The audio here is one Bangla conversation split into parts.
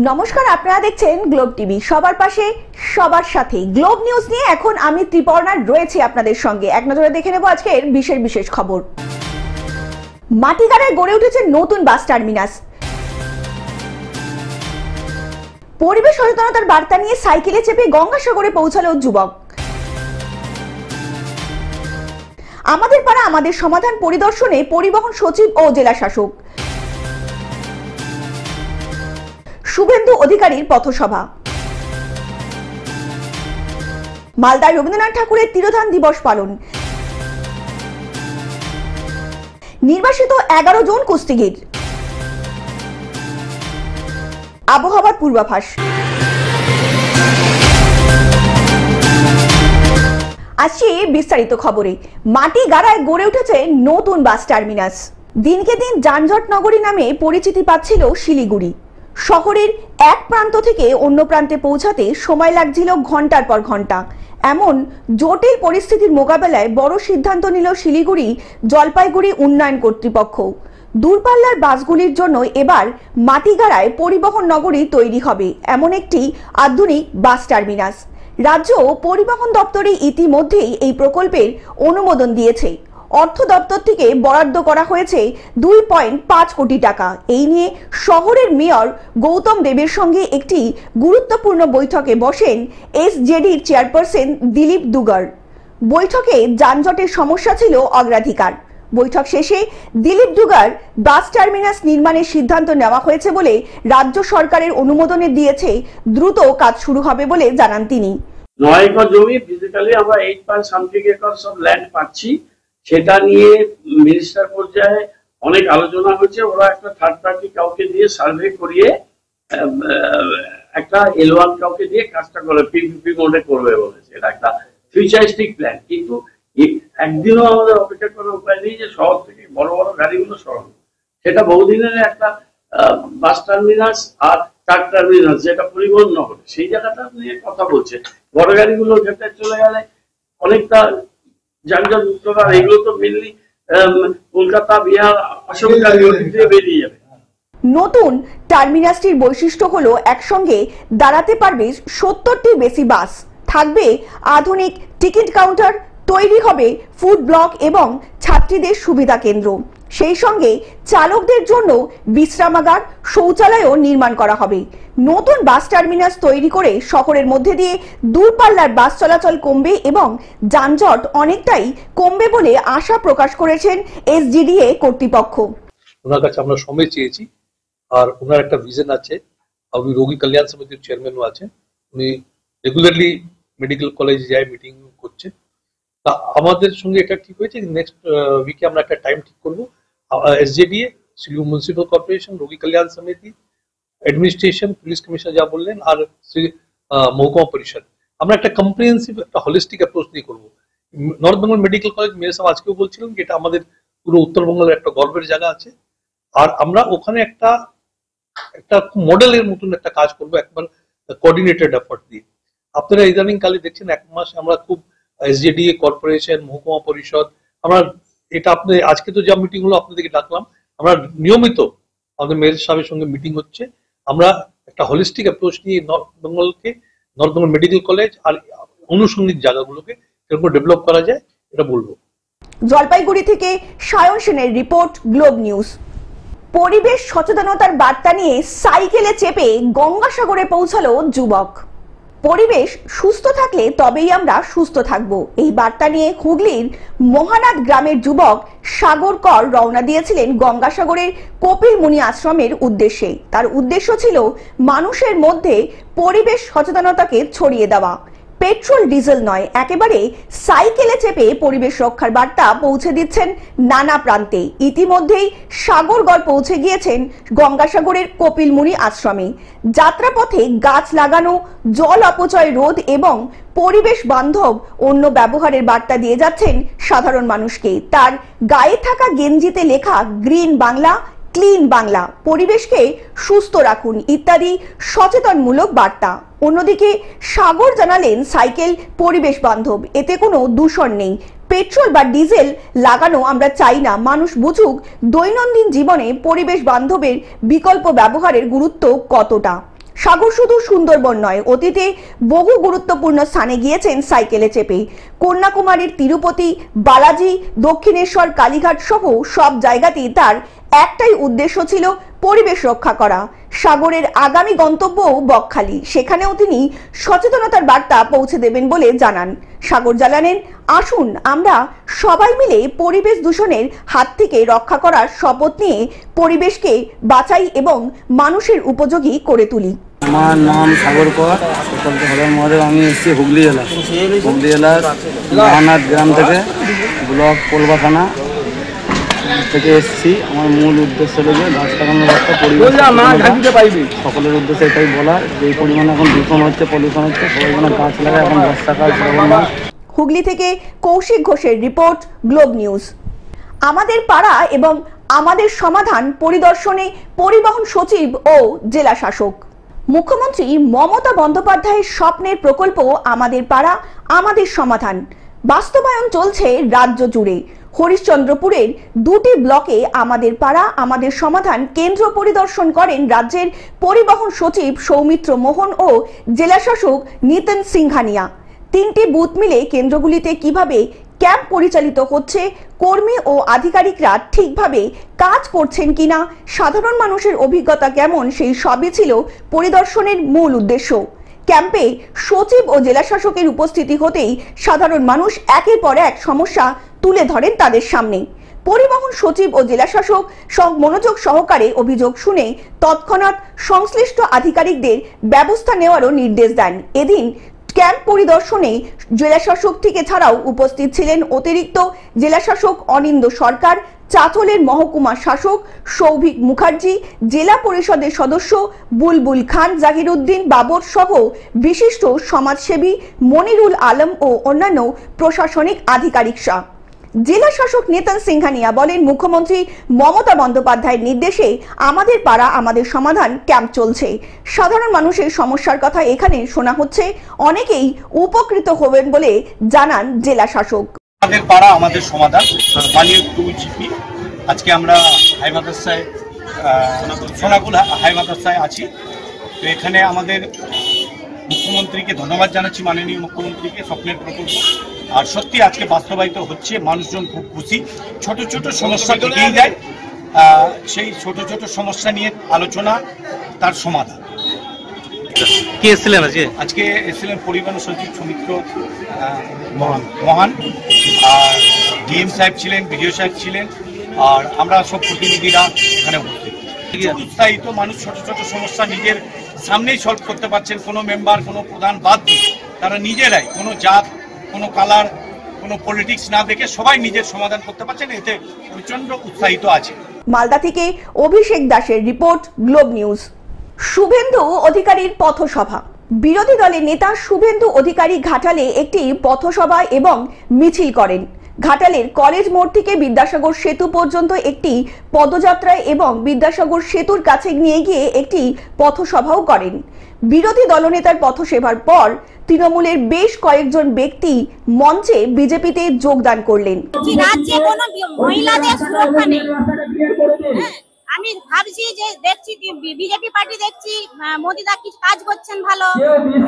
নমস্কার, আপনারা দেখছেন গ্লোব টিভি। সবার পাশে সবার সাথে গ্লোব নিউজ নিয়ে এখন আমি ত্রিপর্ণা রয়েছি আপনাদের সঙ্গে। এক নজরে দেখে নেব আজকের বিশেষ খবর। মাটিগাড়ায় গড়ে উঠেছে নতুন বাস টার্মিনাস। পরিবেশ সচেতনতার বার্তা নিয়ে সাইকেলে চেপে গঙ্গাসাগরে পৌঁছালো যুবক। আমাদের পাড়া আমাদের সমাধান পরিদর্শনে পরিবহন সচিব ও জেলা শাসক। শুভেন্দু অধিকারীর পথসভা। মালদায় রবীন্দ্রনাথ ঠাকুরের তিরোধান দিবস পালন। নির্বাসিত 11 জন কুস্তিগির। আবহাওয়ার পূর্বাভাস। আসছি বিস্তারিত খবরে। মাটিগাড়ায় গড়ে উঠেছে নতুন বাস টার্মিনাস। দিনকে দিন যানজট নগরী নামে পরিচিতি পাচ্ছিল শিলিগুড়ি। শহরের এক প্রান্ত থেকে অন্য প্রান্তে পৌঁছাতে সময় লাগছিল ঘন্টার পর ঘন্টা। এমন জটিল পরিস্থিতির মোকাবেলায় বড় সিদ্ধান্ত নিল শিলিগুড়ি জলপাইগুড়ি উন্নয়ন কর্তৃপক্ষ। দূরপাল্লার বাসগুলির জন্য এবার মাটিগাড়ায় পরিবহন নগরী তৈরি হবে এমন একটি আধুনিক বাস টার্মিনাস। রাজ্য পরিবহন দপ্তরে ইতিমধ্যেই এই প্রকল্পের অনুমোদন দিয়েছে। অর্থ দপ্তর থেকে বরাদ্দ করা হয়েছে 2.5 কোটি টাকা। এই নিয়ে শহরের মেয়র গৌতম দেবের সঙ্গে একটি গুরুত্বপূর্ণ বৈঠকে বসেন এসজেডির চেয়ারপারসন দিলীপ দুগার। বৈঠকে যানজটের সমস্যা ছিল অগ্রাধিকার। বৈঠক শেষে দিলীপ দুগার বাস টার্মিনাস নির্মাণের সিদ্ধান্ত নেওয়া হয়েছে বলে রাজ্য সরকারের অনুমোদনে দিয়েছে। দ্রুত কাজ শুরু হবে বলে জানান তিনি। 9 একর জমি ফিজিক্যালি আমরা 8.something একর সব ল্যান্ড পাচ্ছি। সেটা নিয়ে মিনিস্টার পর্যায়ে অনেক আলোচনা হচ্ছে। ওরা একটা থার্ড পার্টি কাউকে দিয়ে সার্ভে করিয়ে একটা L1 কাউকে দিয়ে কাজটা করে পিপিপি মোডে করবে বলেছে। এটা একটা ফিউচারিস্টিক প্ল্যান, কিন্তু একদিনও আমাদের অপেক্ষা করার উপায় নেই যে শহর থেকে বড় বড় গাড়িগুলো সরানো। সেটা বহুদিনের একটা বাস টার্মিনাস আর ট্রাক টার্মিনাস যেটা পরিবহন নগরে, সেই জায়গাটা নিয়ে কথা বলছে। বড় গাড়িগুলো ক্ষেত্রে চলে গেলে অনেকটা যানজট মুক্ত, এগুলো তো মেনলি কলকাতা বিহার আসাম দিয়ে বেরিয়ে যাবে। নতুন টার্মিনাসটির বৈশিষ্ট্য হলো একসঙ্গে দাঁড়াতে পারবে 70টির বেশি বাস, থাকবে আধুনিক টিকিট কাউন্টার, তৈরি হবে ফুড ব্লক এবং ছাত্রীদের সুবিধা কেন্দ্র। সেই সঙ্গে চালকদের জন্য বিশ্রামাগার, শৌচালয়ও নির্মাণ করা হবে। নতুন বাস টার্মিনাস তৈরি করে শহরের মধ্যে দিয়ে দূরপাল্লার বাস চলাচল কমবে এবং যানজট অনেকটাই কমবে বলে আশা প্রকাশ করেছেন এসজিডিএ কর্তৃপক্ষ। ওনার কাছে আমরা সময় চেয়েছি, আর ওনার একটা ভিশন আছে। উনি রোগী কল্যাণ সমিতির চেয়ারম্যানও আছেন। উনি রেগুলারলি মেডিকেল কলেজে যায়, মিটিং করছে। তা আমাদের সঙ্গে এটা ঠিক হয়েছে, নেক্সট উইকে আমরা একটা টাইম ঠিক করবো। এসজেডিএ, শিলিগুড়ি মিউনিসিপাল কর্পোরেশন, রোগী কল্যাণ সমিতি, অ্যাডমিনিস্ট্রেশন, পুলিশ কমিশনার যা বললেন, আর মহকুমা পরিষদ, আমরা একটা কম্প্রিহেন্সিভ একটা হলিস্টিক অ্যাপ্রোচ নিয়ে করবো। নর্থ বেঙ্গল মেডিকেল কলেজ মেয়ের সাহেব আজকেও বলছিলেন যে এটা আমাদের পুরো উত্তরবঙ্গের একটা গর্বের জায়গা আছে, আর আমরা ওখানে একটা মডেলের মতন একটা কাজ করবো, একবার কোঅর্ডিনেটেড এফোর্ট দিয়ে। আপনারা ইদানিং কালে দেখছেন এক মাস আমরা খুব এসজেডিএ কর্পোরেশন, মহকুমা পরিষদ, আমরা এটা আপনি আজকে তো যা মিটিং হলো আপনাদেরকে ডাকলাম, আমরা নিয়মিত আমাদের মেয়র সাহেবের সঙ্গে মিটিং হচ্ছে। আমরা একটা হলিস্টিক অ্যাপ্রোচ নিয়ে নর্থ বেঙ্গল মেডিকেল কলেজ আর আনুষঙ্গিক জায়গাগুলোকে কিরকম ডেভেলপ করা যায় এটা বলবো। জলপাইগুড়ি থেকে সায়ন সেনের রিপোর্ট, গ্লোব নিউজ। পরিবেশ সচেতনতার বার্তা নিয়ে সাইকেলে চেপে গঙ্গাসাগরে পৌঁছালো যুবক। পরিবেশ সুস্থ থাকলে তবেই আমরা সুস্থ থাকব, এই বার্তা নিয়ে হুগলির মহানাদ গ্রামের যুবক সাগর কর রওনা দিয়েছিলেন গঙ্গাসাগরের কপিল মুনি আশ্রমের উদ্দেশ্যে। তার উদ্দেশ্য ছিল মানুষের মধ্যে পরিবেশ সচেতনতাকে ছড়িয়ে দেওয়া। পেট্রোল ডিজেল নয়, একেবারে সাইকেলে চেপে পরিবেশ রক্ষার বার্তা পৌঁছে দিচ্ছেন নানা প্রান্তে। ইতিমধ্যেই সাগরগড় পৌঁছে গিয়েছেন গঙ্গাসাগরের কপিল মুনি আশ্রমে। যাত্রাপথে গাছ লাগানো, জল অপচয় রোধ এবং পরিবেশ বান্ধব অন্য ব্যবহারের বার্তা দিয়ে যাচ্ছেন সাধারণ মানুষকে। তার গায়ে থাকা গেঞ্জিতে লেখা গ্রিন বাংলা, ক্লিন বাংলা, পরিবেশকে সুস্থ রাখুন ইত্যাদি সচেতনমূলক বার্তা। অন্যদিকে সাগর জানালেন সাইকেল পরিবেশ বান্ধব, এতে কোনো দূষণ নেই। পেট্রোল বা ডিজেল লাগানো আমরা চাই না, মানুষ বুঝুক দৈনন্দিন জীবনে পরিবেশ বান্ধবের বিকল্প ব্যবহারের গুরুত্ব কতটা। সাগর শুধু সুন্দরবন নয়, অতীতে বহু গুরুত্বপূর্ণ স্থানে গিয়েছেন সাইকেলে চেপে। কন্যাকুমারীর তিরুপতি, বালাজি, দক্ষিণেশ্বর, কালীঘাট সহ সব জায়গাতেই তার একটাই উদ্দেশ্য ছিল পরিবেশ রক্ষা করা। সাগরের আগামী গন্তব্যও বকখালি, সেখানেও তিনি সচেতনতার বার্তা পৌঁছে দেবেন বলে জানান। সাগর জানালেন, আসুন আমরা সবাই মিলে পরিবেশ দূষণের হাত থেকে রক্ষা করার শপথ নিয়ে পরিবেশকে বাঁচাই এবং মানুষের উপযোগী করে তুলি। আমার নাম সাগর কর, মহাদেব। আমি এসেছি হুগলি জেলার রানাঘাট গ্রাম থেকে, ব্লক পোলবা থানা থেকে এসেছি। আমার মূল উদ্দেশ্য হলো যে গাছ লাগানোর একটা পরিবেশ, সকলের উদ্দেশ্যে এটাই বলার যে এই পরিমাণে এখন দূষণ হচ্ছে, পলিউশন হচ্ছে, সবাই যেন গাছ লাগায়। এখন বর্ষাকাল, শ্রাবণ মাস। হুগলি থেকে কৌশিক ঘোষের রিপোর্ট, গ্লোব নিউজ। আমাদের পাড়া এবং আমাদের সমাধান পরিদর্শনে পরিবহন সচিব ও জেলা শাসক। মুখ্যমন্ত্রী মমতা বন্দ্যোপাধ্যায়ের স্বপ্নের প্রকল্প আমাদের পাড়া আমাদের সমাধান বাস্তবায়ন চলছে রাজ্য জুড়ে। হরিশ্চন্দ্রপুরের 2টি ব্লকে আমাদের পাড়া আমাদের সমাধান কেন্দ্র পরিদর্শন করেন রাজ্যের পরিবহন সচিব সৌমিত্র মোহন ও জেলা শাসক নিতিন সিংহানিয়া। 3টি বুথ মিলে কেন্দ্রগুলিতে কিভাবে ক্যাম্প পরিচালিত হচ্ছে, কর্মী ও আধিকারিকরা ঠিকভাবে কাজ করছেন কিনা, সাধারণ মানুষের অভিজ্ঞতা কেমন, সেই সবই ছিল পরিদর্শনের মূল উদ্দেশ্য। ক্যাম্পে সচিব ও জেলা শাসকের উপস্থিতি হতেই সাধারণ মানুষ একের পর এক সমস্যা তুলে ধরেন তাদের সামনে। পরিবহন সচিব ও জেলা শাসক মনোযোগ সহকারে অভিযোগ শুনে তৎক্ষণাৎ সংশ্লিষ্ট আধিকারিকদের ব্যবস্থা নেওয়ারও নির্দেশ দেন। এদিন ক্যাম্প পরিদর্শনে জেলা শাসক থেকে ছাড়াও উপস্থিত ছিলেন অতিরিক্ত জেলা শাসক অনিন্দ সরকার, চাঁচলের মহকুমা শাসক সৌভিক মুখার্জি, জেলা পরিষদের সদস্য বুলবুল খান, জাহিরউদ্দিন বাবর সহ বিশিষ্ট সমাজসেবী মনিরুল আলম ও অন্যান্য প্রশাসনিক আধিকারিকরা। জেলা শাসক নিতিন সিংহানিয়া বলেন, মুখ্যমন্ত্রী মমতা বন্দ্যোপাধ্যায়ের নির্দেশে আমাদের পাড়া আমাদের সমাধান ক্যাম্প চলছে। সাধারণ মানুষের সমস্যার কথা এখানে শোনা হচ্ছে, অনেকেই উপকৃত হবেন বলে জানান জেলা শাসক। আমাদের পাড়া আমাদের সমাধান মাননীয় টুজিপি, আজকে আমরা হাই মাদ্রাসায় সোনাকুল হাই মাদ্রাসায় আছি। তো এখানে আমাদের মুখ্যমন্ত্রীকে ধন্যবাদ জানাচ্ছি, মাননীয় মুখ্যমন্ত্রীকে স্বপ্নের প্রকল্প। আর সত্যি আজকে বাস্তবায়িত হচ্ছে, মানুষজন খুব খুশি। ছোট ছোট সমস্যা থেকেই যায়, সেই ছোট ছোট সমস্যা নিয়ে আলোচনা, তার সমাধান। কে এসেছিলেন আজকে এসেছিলেন পরিবহন সচিব সৌমিত্র মহান, আর ডিএম সাহেব ছিলেন, বিডিও সাহেব ছিলেন, আর আমরা সব প্রতিনিধিরা এখানে উপস্থিত। উৎসাহিত মানুষ ছোট ছোট সমস্যা নিজের সামনেই সলভ করতে পারছেন, কোনো মেম্বার, কোনো প্রধান বাদ দিয়ে তারা নিজেরাই, কোনো জাত, কোনো কালার, কোনো পলিটিক্স না দেখে সবাই নিজের সমাধান করতে পারছেন। এতে প্রচন্ড উৎসাহিত আছে। মালদা থেকে অভিষেক দাসের রিপোর্ট, গ্লোব নিউজ। শুভেন্দু অধিকারীর পথসভা। বিরোধী দলের নেতা শুভেন্দু অধিকারী ঘাটালে একটি পথসভা এবং মিছিল করেন। ঘাটালের কলেজ মোড় থেকে বিদ্যাসাগর সেতু পর্যন্ত একটি পদযাত্রায় এবং বিদ্যাসাগর সেতুর কাছে নিয়ে গিয়ে একটি পথসভাও করেন। বিরোধী দলনেতার পথসেবার পর তৃণমূলের বেশ কয়েকজন ব্যক্তি মঞ্চে বিজেপিতে যোগদান করলেন। রাজ্যে কোনো মহিলাদের সুরক্ষা নেই। আমি ভাবছি যে দেখছি বিজেপি পার্টি, দেখছি মোদিদা কিছু কাজ করছেন ভালো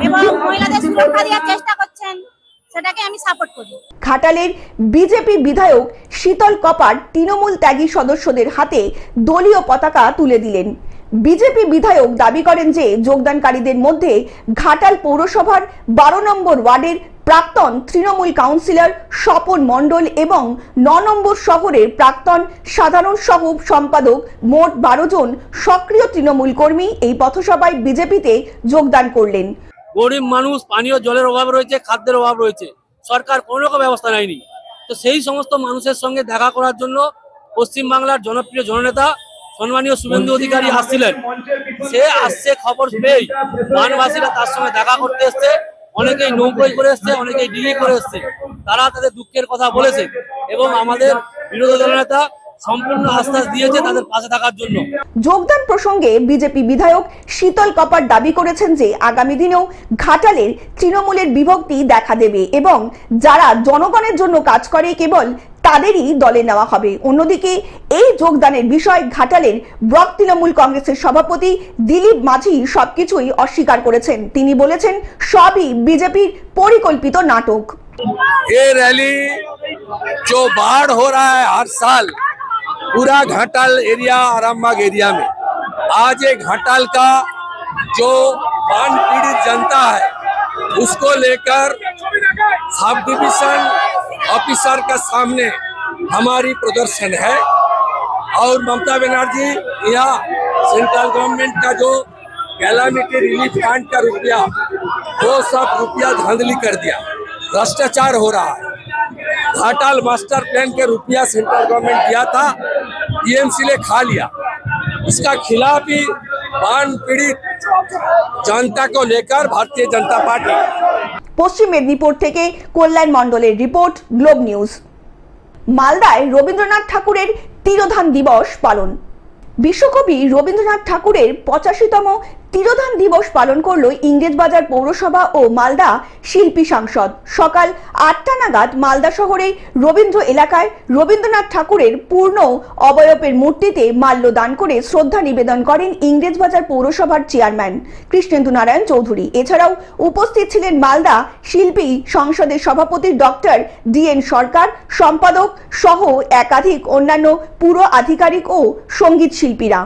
এবং মহিলাদের সুরক্ষা দেওয়ার চেষ্টা করছেন, সেটাকে আমি সাপোর্ট করি। ঘাটালের বিজেপি বিধায়ক শীতল কপার তৃণমূল ত্যাগী সদস্যদের হাতে দলীয় পতাকা তুলে দিলেন। বিজেপি বিধায়ক দাবি করেন যে যোগদানকারীদের মধ্যে ঘাটাল পৌরসভার 12 নম্বর ওয়ার্ডের প্রাক্তন তৃণমূল কাউন্সিলর স্বপন মণ্ডল এবং 9 নম্বর শহরের প্রাক্তন সাধারণ সহ সম্পাদক মোট 12 জন সক্রিয় তৃণমূল কর্মী এই পথসভায় বিজেপিতে যোগদান করলেন। গরিব মানুষ, পানীয় জলের অভাব রয়েছে, খাদ্যের অভাব রয়েছে, সরকার কোনো রকম ব্যবস্থা নেয়নি। তো সেই সমস্ত মানুষের সঙ্গে দেখা করার জন্য পশ্চিমবাংলার জনপ্রিয় জননেতা সম্মানীয় শুভেন্দু অধিকারী আসছিলেন। সে আসছে খবর পেয়ে বানবাসীরা তার সঙ্গে দেখা করতে এসছে, অনেকেই নৌকোয় করে এসছে, অনেকেই ডিঙি করে এসছে। তারা তাদের দুঃখের কথা বলেছে এবং আমাদের বিরোধী দলনেতা সম্পূর্ণ আশ্বাস দিয়েছে তাদের পাশে থাকার জন্য। যোগদান প্রসঙ্গে বিজেপি বিধায়ক শীতল কপার দাবি করেছেন যে আগামী দিনেও ঘাটালের তৃণমূলের বিভক্তি দেখা দেবে এবং যারা জনগণের জন্য কাজ করে কেবল তাদেরই দলে নেওয়া হবে। অন্যদিকে এই যোগদানের বিষয় ঘাটালের ব্লক তৃণমূল কংগ্রেসের সভাপতি দিলীপ মাঝি সবকিছুই অস্বীকার করেছেন। তিনি বলেছেন সবই বিজেপির পরিকল্পিত নাটক। ये रैली जो बाढ़ हो रहा है हर साल पूरा घाटाल एरिया आरामबाग एरिया में, आज ये घाटाल का जो बाढ़ पीड़ित जनता है उसको लेकर सब डिवीजन ऑफिसर के सामने हमारी प्रदर्शन है। और ममता बनर्जी यहाँ सेंट्रल गवर्नमेंट का जो कैलामिटी रिलीफ फंड का रुपया वो सब रुपया धांधली कर दिया, भ्रष्टाचार हो रहा है। घाटाल मास्टर प्लान के रुपया सेंट्रल गवर्नमेंट दिया था, टीएमसी ने खा लिया। इसका खिलाफ ही बाढ़ पीड़ित जनता को लेकर भारतीय जनता पार्टी। পশ্চিম মেদিনীপুর থেকে কল্যাণ মণ্ডলের রিপোর্ট, গ্লোব নিউজ। মালদায় রবীন্দ্রনাথ ঠাকুরের তিরোধান দিবস পালন। বিশ্বকবি রবীন্দ্রনাথ ঠাকুরের 85তম তিরোধান দিবস পালন করল ইংরেজবাজার পৌরসভা ও মালদা শিল্পী সংসদ। সকাল 8টা নাগাদ মালদা শহরে রবীন্দ্র এলাকায় রবীন্দ্রনাথ ঠাকুরের পূর্ণ অবয়বের মূর্তিতে মাল্যদান করে শ্রদ্ধা নিবেদন করেন ইংরেজবাজার পৌরসভার চেয়ারম্যান কৃষ্ণেন্দু নারায়ণ চৌধুরী। এছাড়াও উপস্থিত ছিলেন মালদা শিল্পী সংসদের সভাপতি ডক্টর DN সরকার, সম্পাদক সহ একাধিক অন্যান্য পুর আধিকারিক ও সঙ্গীত শিল্পীরা।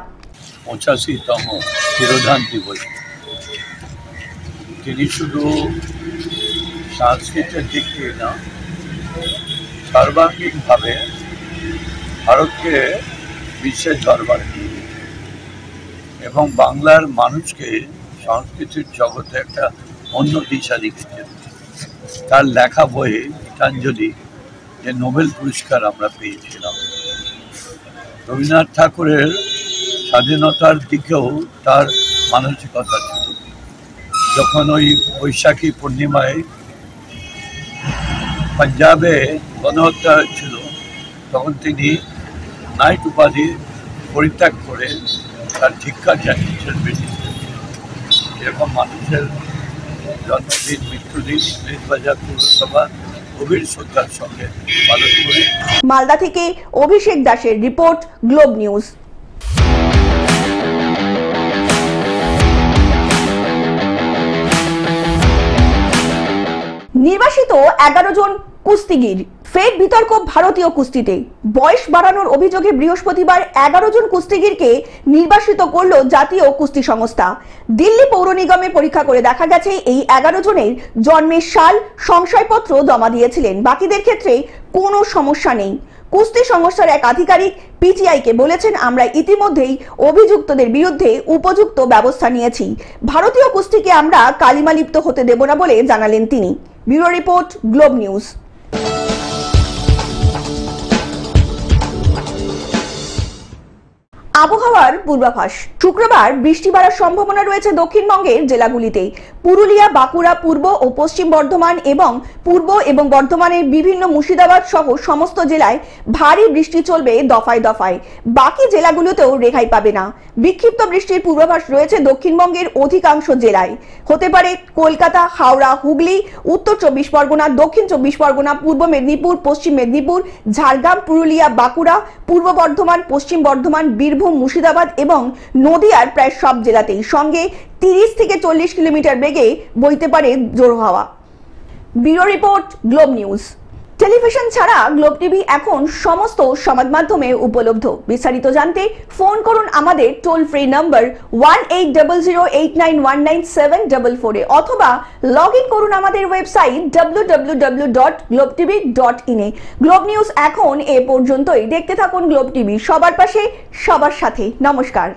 85তম তিরোধান দিবস তিনি শুধু সংস্কৃতির দিক দিয়ে না, সর্বাঙ্গিকভাবে ভারতকে বিশ্বের দরবারে নিয়ে গেছে এবং বাংলার মানুষকে সংস্কৃতির জগতে একটা অন্য দিশা দেখিয়েছেন। তার লেখা বইয়ে গীতাঞ্জলি যে নোবেল পুরস্কার আমরা পেয়েছিলাম, রবীন্দ্রনাথ ঠাকুরের স্বাধীনতার দিকেও তার মানসিকতা ছিল। যখন ওই বৈশাখী পূর্ণিমায় পাঞ্জাবে গণহত্যা হয়েছিল তখন তিনি নাইট উপাধি পরিত্যাগ করে তার ধিক্কার জানিয়েছেন ব্রিটিশদের। এরকম মানুষের জন্মদিন, মৃত্যুদিন ইংরেজবাজার পৌরসভা গভীর শ্রদ্ধার সঙ্গে পালন করে। মালদা থেকে অভিষেক দাসের রিপোর্ট, গ্লোব নিউজ। নির্বাসিত 11 জন কুস্তিগির, ফের বিতর্ক ভারতীয় কুস্তিতে। বয়স বাড়ানোর অভিযোগে বৃহস্পতিবার 11 জন কুস্তিগিরকে নির্বাসিত করল জাতীয় কুস্তি সংস্থা। দিল্লি পৌর নিগমে পরীক্ষা করে দেখা গেছে এই 11 জনের জন্মের সাল, সংশয়পত্র জমা দিয়েছিলেন। বাকিদের ক্ষেত্রে কোনো সমস্যা নেই। কুস্তি সংস্থার এক আধিকারিক পিটিআইকে বলেছেন, আমরা ইতিমধ্যেই অভিযুক্তদের বিরুদ্ধে উপযুক্ত ব্যবস্থা নিয়েছি। ভারতীয় কুস্তিকে আমরা কালিমালিপ্ত হতে দেব না বলে জানালেন তিনি। Bureau report, globe news. আবহাওয়ার পূর্বাভাস। শুক্রবার বৃষ্টি বাড়ার সম্ভাবনা রয়েছে দক্ষিণবঙ্গের জেলাগুলিতে। পুরুলিয়া, বাঁকুড়া, পূর্ব ও পশ্চিম বর্ধমান এবং পূর্ব এবং বর্ধমানের বিভিন্ন মুর্শিদাবাদ সহ সমস্ত জেলায় ভারী বৃষ্টি চলবে দফায় দফায়। বাকি জেলাগুলোতেও রেহাই পাবে না। বিক্ষিপ্ত বৃষ্টির পূর্বাভাস রয়েছে দক্ষিণবঙ্গের অধিকাংশ জেলায়। হতে পারে কলকাতা, হাওড়া, হুগলি, উত্তর 24 পরগনা, দক্ষিণ 24 পরগনা, পূর্ব মেদিনীপুর, পশ্চিম মেদিনীপুর, ঝাড়গ্রাম, পুরুলিয়া, বাঁকুড়া, পূর্ব বর্ধমান, পশ্চিম বর্ধমান, বীরভূম, মুর্শিদাবাদ এবং নদিয়ার প্রায় সব জেলাতেই। সঙ্গে 30 থেকে 40 কিলোমিটার বেগে বইতে পারে জোর হাওয়া। Bureau report, globe news. Television ছাড়া গ্লোব টিভি এখন সমস্ত সমাজ মাধ্যমে উপলব্ধ। বিস্তারিত জানতে ফোন করুন আমাদের টোল ফ্রি নম্বর 180089197444 অথবা লগ ইন করুন আমাদের ওয়েবসাইট www.globetv.in এ। গ্লোব নিউজ এখন এ পর্যন্তই। দেখতে থাকুন গ্লোব টিভি, সবার পাশে সবার সাথে। নমস্কার।